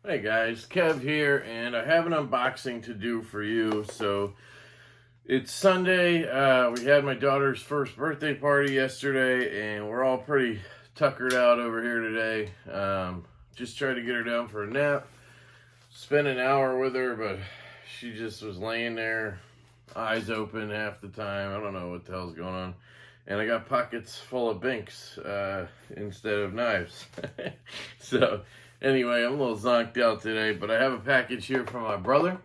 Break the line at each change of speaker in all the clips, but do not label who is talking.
Hey guys, Kev here, and I have an unboxing to do for you. So it's Sunday. We had my daughter's first birthday party yesterday, and we're all pretty tuckered out over here today. Just tried to get her down for a nap. Spent an hour with her, but she just was laying there, eyes open half the time. I don't know what the hell's going on. And I got pockets full of binks instead of knives. So anyway, I'm a little zonked out today, but I have a package here from my brother,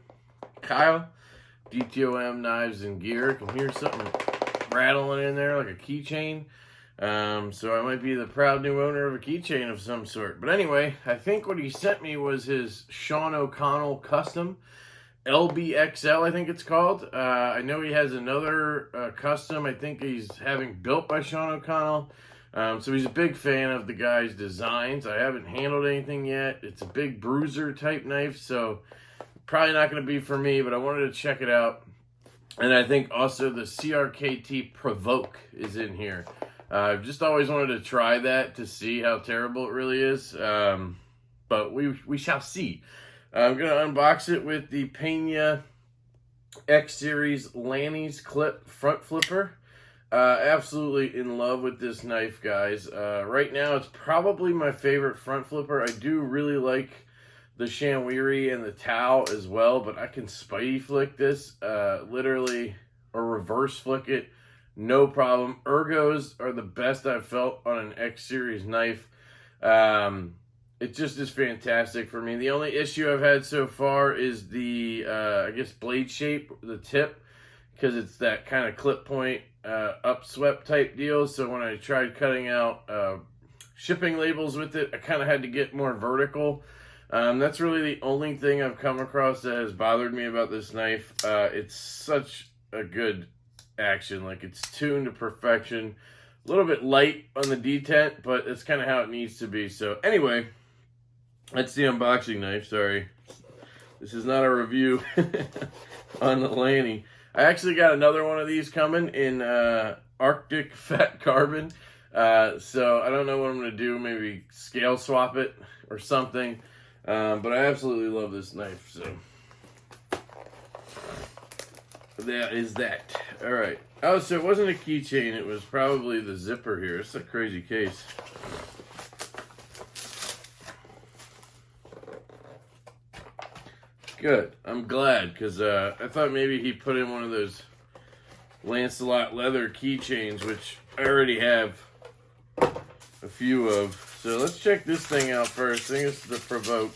Kyle, DTOM Knives and Gear. I can hear something rattling in there like a keychain. So I might be the proud new owner of a keychain of some sort. But anyway, I think what he sent me was his Sean O'Connell custom. LBXL, I think it's called. I know he has another custom I think he's having built by Sean O'Connell. So he's a big fan of the guy's designs. I haven't handled anything yet. It's a big bruiser type knife, so probably not going to be for me, but I wanted to check it out. And I think also the CRKT Provoke is in here. I've just always wanted to try that to see how terrible it really is. But we shall see. I'm going to unbox it with the Pena X Series Lanny's Clip Front Flipper. Absolutely in love with this knife, guys. Right now, it's probably my favorite front flipper. I do really like the Shanwiri and the Tau as well, but I can Spidey flick this, literally, or reverse flick it, no problem. Ergos are the best I've felt on an X Series knife. It just is fantastic for me. The only issue I've had so far is the, I guess, blade shape, the tip, because it's that kind of clip point, upswept type deal. So when I tried cutting out shipping labels with it, I kind of had to get more vertical. That's really the only thing I've come across that has bothered me about this knife. It's such a good action. Like, it's tuned to perfection. A little bit light on the detent, but it's kind of how it needs to be. So anyway, that's the unboxing knife. Sorry, this is not a review on the Lanny. I actually got another one of these coming in Arctic Fat Carbon. So I don't know what I'm going to do. Maybe scale swap it or something. But I absolutely love this knife. So that is that. All right. Oh, so it wasn't a keychain. It was probably the zipper here. It's a crazy case. Good. I'm glad, because I thought maybe he put in one of those Lancelot leather keychains, which I already have a few of. So let's check this thing out first. I think it's the Provoke.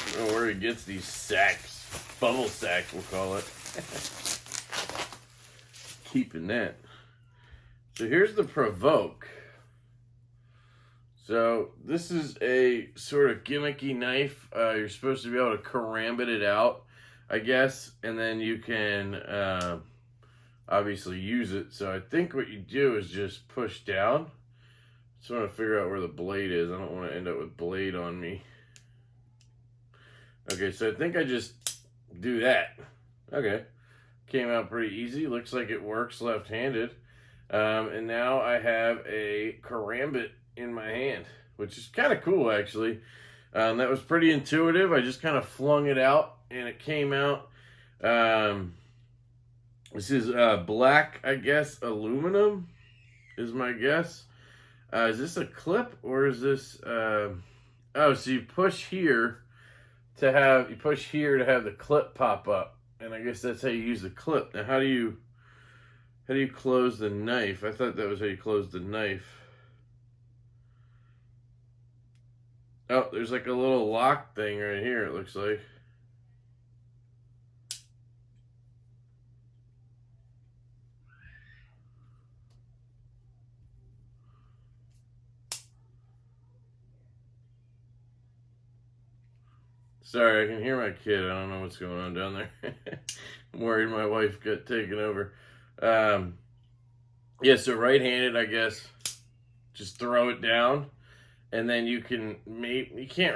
I don't know where he gets these sacks. Bubble sack, we'll call it. Keeping that. So here's the Provoke. So this is a sort of gimmicky knife. You're supposed to be able to karambit it out, I guess, and then you can obviously use it. So I think what you do is just push down. Just want to figure out where the blade is. I don't want to end up with blade on me. Okay, so I think I just do that. Okay, came out pretty easy. Looks like it works left-handed. And now I have a karambit in my hand, which is kind of cool, actually. That was pretty intuitive. I just kind of flung it out, and it came out. This is black, I guess, aluminum is my guess. Is this a clip, or is this... oh, so you push here to have the clip pop up, and I guess that's how you use the clip. Now, how do you close the knife? I thought that was how you close the knife. Oh, there's like a little lock thing right here, it looks like. Sorry, I can hear my kid. I don't know what's going on down there. I'm worried my wife got taken over. Yeah, so right-handed, I guess. Just throw it down. And then you can't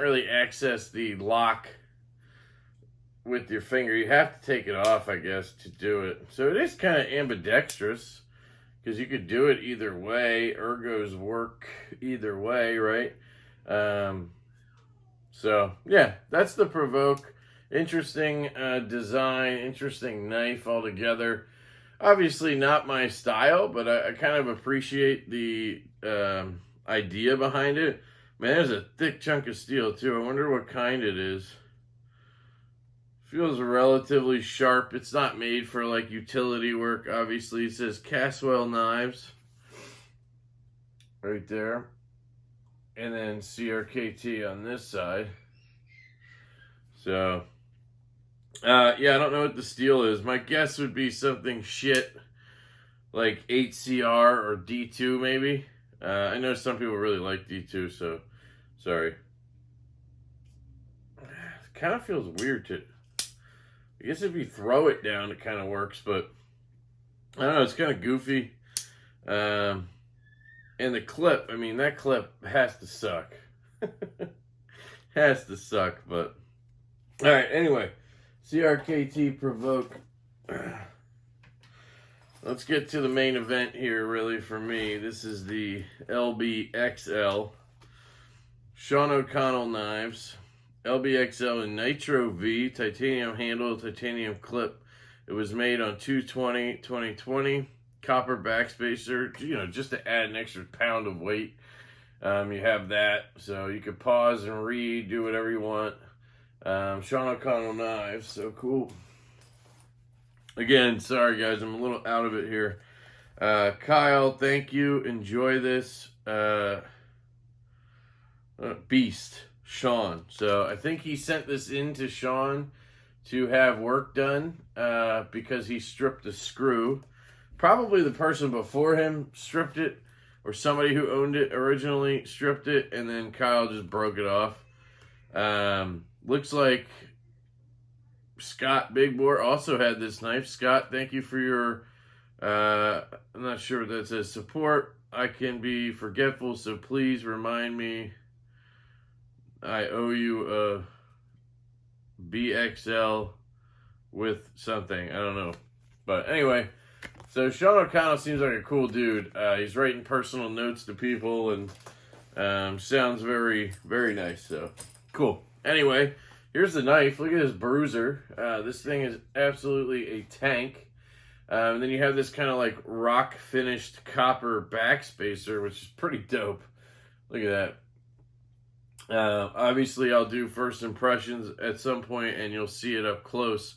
really access the lock with your finger. You have to take it off, I guess, to do it. So it is kind of ambidextrous. because you could do it either way. Ergos work either way, right? So yeah, that's the Provoke. Interesting design, interesting knife altogether. Obviously not my style, but I kind of appreciate the idea behind it. Man, there's a thick chunk of steel too. I wonder what kind it is. Feels relatively sharp. It's not made for like utility work, obviously. It says Caswell Knives right there. And then CRKT on this side. So, yeah, I don't know what the steel is. My guess would be something shit like 8CR or D2 maybe. I know some people really like D2, so sorry. It kind of feels weird to... I guess if you throw it down, it kind of works, but I don't know. It's kind of goofy. And the clip, I mean, that clip has to suck. Has to suck, but... All right, anyway. CRKT Provoke. Let's get to the main event here, really, for me. This is the LBXL. Sean O'Connell knives. LBXL in Nitro V, titanium handle, titanium clip. It was made on 2/20/2020. Copper backspacer, you know, just to add an extra pound of weight. You have that, so you can pause and read, do whatever you want. Sean O'Connell knives, so cool. Again, sorry guys, I'm a little out of it here. Kyle, thank you. Enjoy this. Beast, Sean. So I think he sent this in to Sean to have work done because he stripped the screw. Probably the person before him stripped it, or somebody who owned it originally stripped it, and then Kyle just broke it off. Looks like Scott Big Boar also had this knife. Scott, thank you for your, I'm not sure what that says, support. I can be forgetful, so please remind me I owe you a BXL with something. I don't know. But anyway, so Sean O'Connell seems like a cool dude. He's writing personal notes to people and sounds very, very nice. So cool. Anyway, here's the knife. Look at this bruiser. This thing is absolutely a tank. And then you have this kind of like rock finished copper backspacer, which is pretty dope. Look at that. Obviously, I'll do first impressions at some point, and you'll see it up close,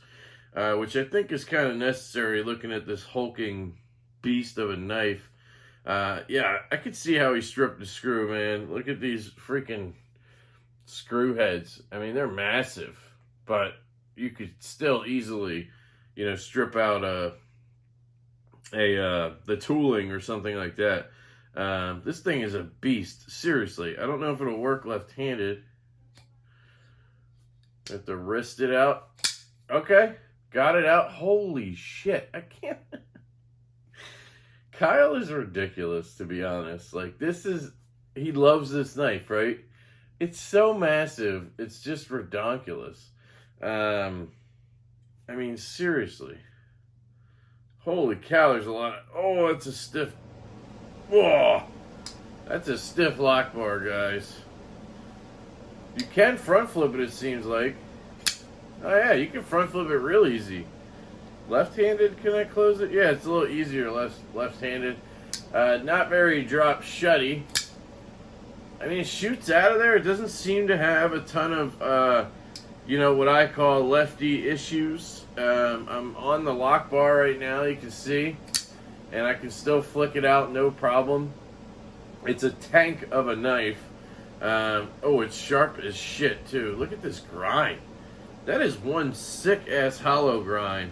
which I think is kind of necessary looking at this hulking beast of a knife. Yeah, I could see how he stripped the screw, man. Look at these freaking screw heads. I mean, they're massive, but you could still easily, you know, strip out the tooling or something like that. This thing is a beast. Seriously, I don't know if it'll work left-handed. Have to wrist it out. Okay, got it out. Holy shit, I can't. Kyle is ridiculous, to be honest. Like, this is, he loves this knife, right? It's so massive, it's just redonkulous. I mean, seriously. Holy cow, there's a lot of... Oh, that's a stiff... Whoa! That's a stiff lock bar, guys. You can front flip it, it seems like. Oh yeah, you can front flip it real easy. Left-handed, can I close it? Yeah, it's a little easier left-handed. Not very drop shutty. I mean, it shoots out of there. It doesn't seem to have a ton of, you know, what I call lefty issues. I'm on the lock bar right now, you can see. And I can still flick it out, no problem. It's a tank of a knife. Oh, it's sharp as shit, too. Look at this grind. That is one sick-ass hollow grind.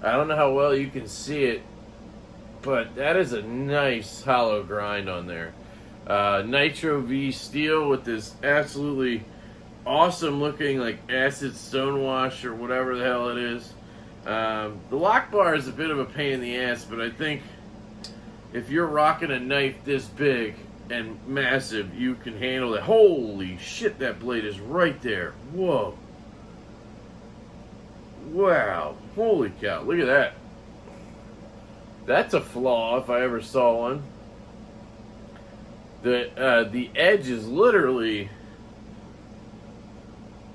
I don't know how well you can see it, but that is a nice hollow grind on there. Nitro V steel with this absolutely awesome looking like acid stonewash or whatever the hell it is. The lock bar is a bit of a pain in the ass, but I think if you're rocking a knife this big and massive, you can handle it. Holy shit, that blade is right there. Whoa. Wow. Holy cow. Look at that. That's a flaw if I ever saw one. The edge is literally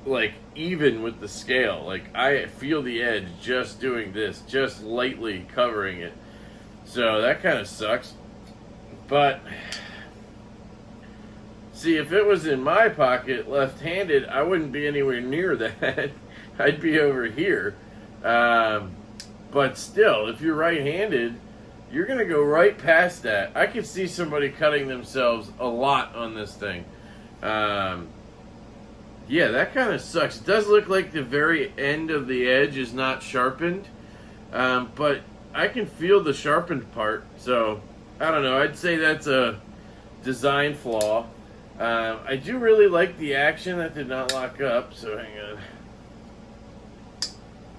like even with the scale. Like I feel the edge just doing this, just lightly covering it. So that kind of sucks. But see, if it was in my pocket left-handed, I wouldn't be anywhere near that. I'd be over here. But still, if you're right-handed, you're going to go right past that. I could see somebody cutting themselves a lot on this thing. Yeah, that kind of sucks. It does look like the very end of the edge is not sharpened. But I can feel the sharpened part. So, I don't know. I'd say that's a design flaw. I do really like the action. That did not lock up, so hang on.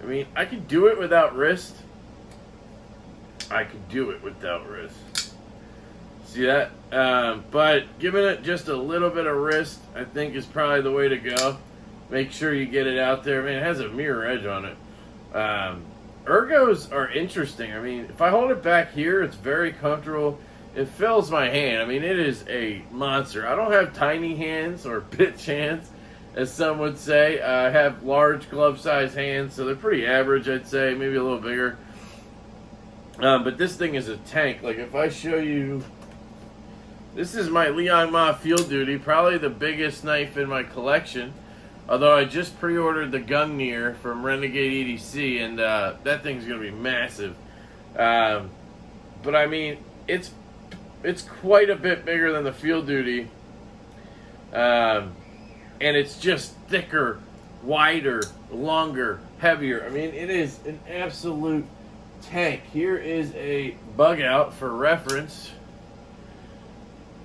I mean, I could do it without wrist. I could do it without wrist. See that? But giving it just a little bit of wrist, I think, is probably the way to go. Make sure you get it out there. Man, it has a mirror edge on it. Ergos are interesting. I mean, if I hold it back here, it's very comfortable. It fills my hand. I mean, it is a monster. I don't have tiny hands or bitch hands, as some would say. I have large glove-sized hands, so they're pretty average, I'd say. Maybe a little bigger. But this thing is a tank. Like, if I show you... This is my Leon Ma Field Duty, probably the biggest knife in my collection. Although I just pre-ordered the Gungnir from Renegade EDC, and that thing's going to be massive. But I mean, it's quite a bit bigger than the Field Duty. And it's just thicker, wider, longer, heavier. I mean, it is an absolute tank. Here is a bug out for reference.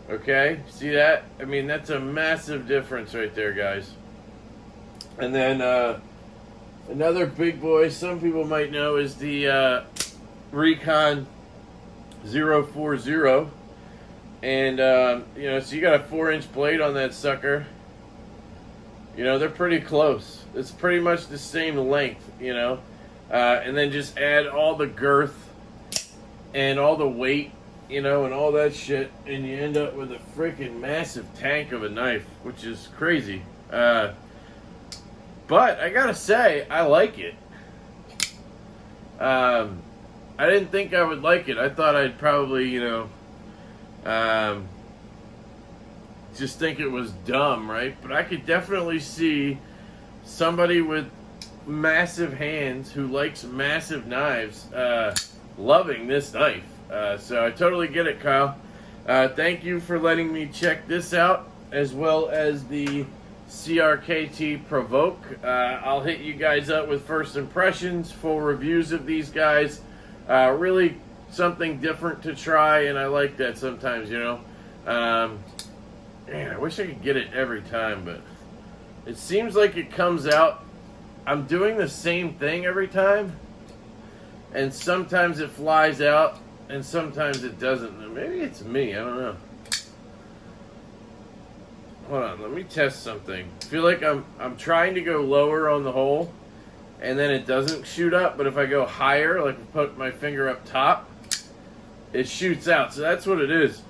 Okay, see that? I mean, that's a massive difference right there, guys. And then another big boy some people might know is the Recon 040. And, you know, so you got a 4-inch blade on that sucker. You know, they're pretty close. It's pretty much the same length, you know. And then just add all the girth and all the weight, you know, and all that shit, and you end up with a freaking massive tank of a knife, which is crazy. But I gotta say, I like it. I didn't think I would like it. I thought I'd probably, you know, just think it was dumb, right? But I could definitely see somebody with massive hands who likes massive knives loving this knife. So I totally get it, Kyle. Thank you for letting me check this out, as well as the CRKT Provoke. I'll hit you guys up with first impressions, full reviews of these guys. Really something different to try, and I like that sometimes, you know. Man, I wish I could get it every time, but it seems like it comes out. I'm doing the same thing every time, and sometimes it flies out, and sometimes it doesn't. Maybe it's me, I don't know. Hold on, let me test something. I feel like I'm trying to go lower on the hole, and then it doesn't shoot up, but if I go higher, like put my finger up top, it shoots out. So that's what it is.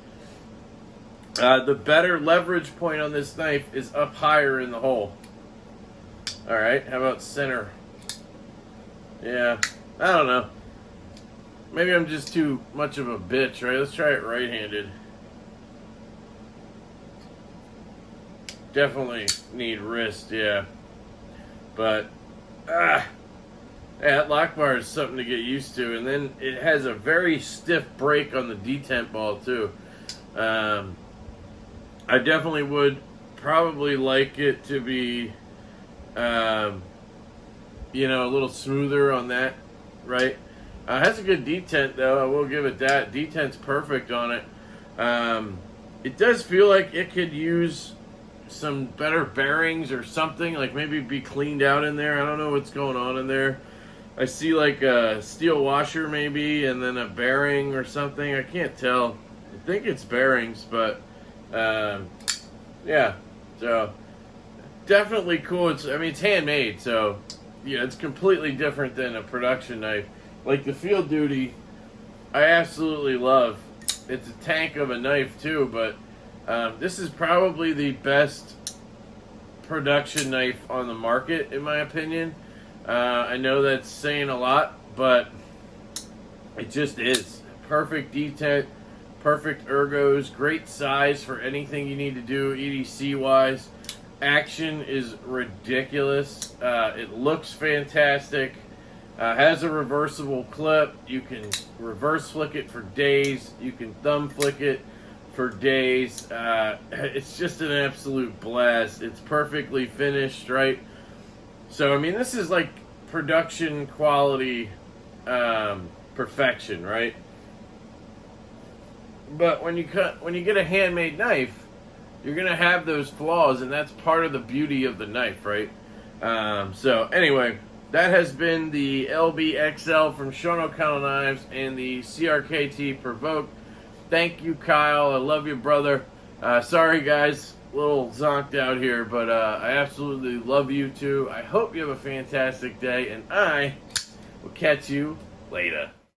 The better leverage point on this knife is up higher in the hole. Alright, how about center? Yeah, I don't know. Maybe I'm just too much of a bitch, right? Let's try it right-handed. Definitely need wrist, yeah. But, yeah, that lock bar is something to get used to. And then it has a very stiff break on the detent ball, too. I definitely would probably like it to be, you know, a little smoother on that, right? It has a good detent, though. I will give it that. Detent's perfect on it. It does feel like it could use some better bearings or something, like maybe be cleaned out in there. I don't know what's going on in there. I see like a steel washer maybe, and then a bearing or something. I can't tell. I think it's bearings, but yeah. So definitely cool. I mean, it's handmade, so yeah, it's completely different than a production knife. Like the Field Duty, I absolutely love. It's a tank of a knife too, but this is probably the best production knife on the market, in my opinion. I know that's saying a lot, but it just is. Perfect detent, perfect ergos, great size for anything you need to do EDC-wise. Action is ridiculous. It looks fantastic. Has a reversible clip. You can reverse flick it for days. You can thumb flick it for days. It's just an absolute blast. It's perfectly finished, right? So, I mean, this is like production quality perfection, right? But when you get a handmade knife, you're gonna have those flaws, and that's part of the beauty of the knife, right? So anyway, that has been the LBXL from Sean O'Connell Knives and the CRKT Provoke. Thank you, Kyle. I love you, brother. Sorry, guys, a little zonked out here, but I absolutely love you too. I hope you have a fantastic day, and I will catch you later.